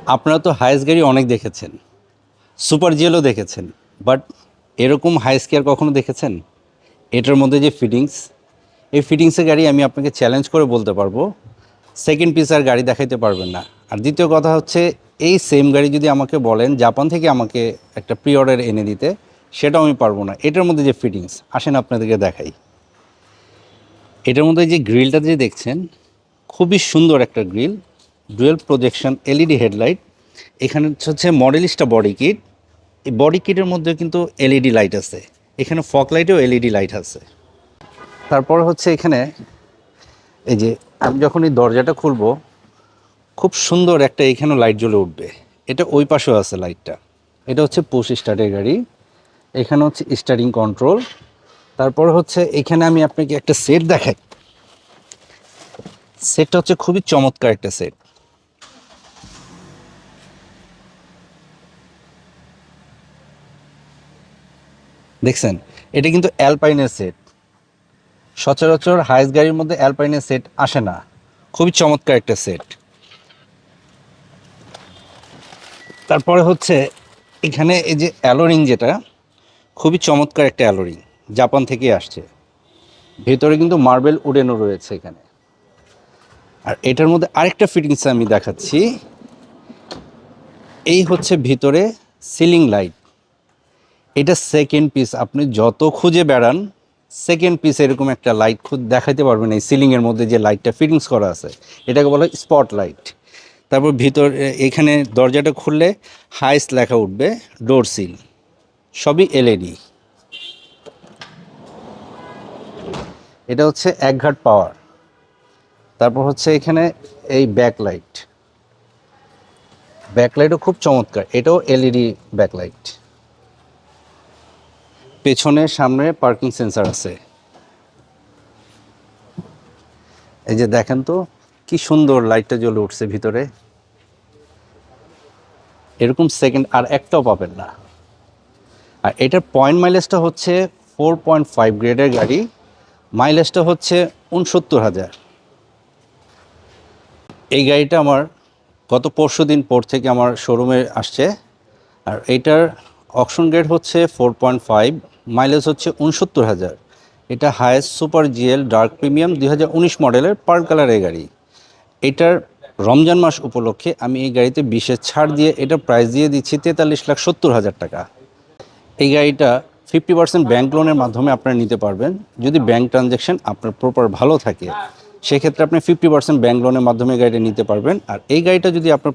আপনারা তো হাইস গাড়ি অনেক দেখেছেন, সুপার জিএলও দেখেছেন, বাট এরকম হাইস কি আর কখনো দেখেছেন? এটার মধ্যে যে ফিটিংস, এই ফিটিংসের গাড়ি আমি আপনাকে চ্যালেঞ্জ করে বলতে পারবো সেকেন্ড পিস আর গাড়ি দেখাইতে পারবেন না। আর দ্বিতীয় কথা হচ্ছে, এই সেম গাড়ি যদি আমাকে বলেন জাপান থেকে আমাকে একটা প্রি অর্ডার এনে দিতে, সেটাও আমি পারবো না। এটার মধ্যে যে ফিটিংস, আসেন আপনাদেরকে দেখাই। এটার মধ্যে যে গ্রিলটা যে দেখছেন, খুবই সুন্দর একটা grill, dual projection LED headlight. এখানে হচ্ছে মডেলিস্টা বডি কিট। এই বডি কিটের মধ্যে কিন্তু এলইডি লাইট আছে, এখানে ফগ লাইটেও এলইডি লাইট আছে। তারপর হচ্ছে এখানে এই যে আমি যখন এই দরজাটা খুলবো, খুব সুন্দর একটা এখানেও লাইট জ্বলে উঠবে। এটা ওই পাশেও আছে লাইটটা। এটা হচ্ছে পুশ স্টার্টের গাড়ি, এখানে হচ্ছে স্টার্টিং কন্ট্রোল। তারপর হচ্ছে এখানে আমি আপনাকে একটা সেট দেখাই। সেটটা হচ্ছে খুবই চমৎকার একটা সেট। দেখছেন, এটা কিন্তু অ্যালপাইনের সেট। সচরাচর হাইস গাড়ির মধ্যে অ্যালপাইনের সেট আসে না। খুবই চমৎকার একটা সেট। তারপরে হচ্ছে এখানে এই যে অ্যালোরিং, যেটা খুবই চমৎকার একটা অ্যালোরিং, জাপান থেকে আসছে। ভেতরে কিন্তু মার্বেল উডেনও রয়েছে এখানে। আর এটার মধ্যে আরেকটা ফিটিংস আমি দেখাচ্ছি। এই হচ্ছে ভিতরে সিলিং লাইট। এটা সেকেন্ড পিস, আপনি যত খুঁজে বেড়ান সেকেন্ড পিস এরকম একটা লাইট খুব দেখাইতে পারবেন। এই সিলিংয়ের মধ্যে যে লাইটটা ফিটিংস করা আছে, এটাকে বলা হয় স্পট লাইট। তারপর ভিতর এখানে দরজাটা খুললে হাইস লেখা উঠবে, ডোর সিল, সবই এলইডি। এটা হচ্ছে এক ঘাট পাওয়ার। তারপর হচ্ছে এখানে এই ব্যাকলাইট, ব্যাকলাইটও খুব চমৎকার, এটাও এলইডি ব্যাকলাইট। পেছনে সামনে পার্কিং সেন্সার আছে। এই যে দেখেন তো কি সুন্দর লাইটটা জ্বলে উঠছে ভিতরে। এরকম সেকেন্ড আর একটাও পাবেন না। আর এটার পয়েন্ট মাইলেজটা হচ্ছে 4.5 গ্রেডের গাড়ি, মাইলেজটা হচ্ছে 69,000। এই গাড়িটা আমার গত পরশু দিন পর থেকে আমার শোরুমে আসছে। আর এইটার অকশন গ্রেড হচ্ছে 4.5, মাইলেজ হচ্ছে 69,000। এটা highest super GL dark premium 2019 মডেলের পার্ল কালারের গাড়ি। এটার রমজান মাস উপলক্ষে আমি এই গাড়িতে 20-এর ছাড় দিয়ে এটার প্রাইস দিয়ে দিচ্ছি 43,70,000 টাকা। এই গাড়িটা 50% ব্যাংক লোনের মাধ্যমে আপনারা নিতে পারবেন। যদি ব্যাংক ট্রানজ্যাকশন আপনার প্রপার ভালো থাকে, সেক্ষেত্রে আপনি 50% ব্যাংক লোনের মাধ্যমে গাড়িটা নিতে পারবেন। আর এই গাড়িটা যদি আপনার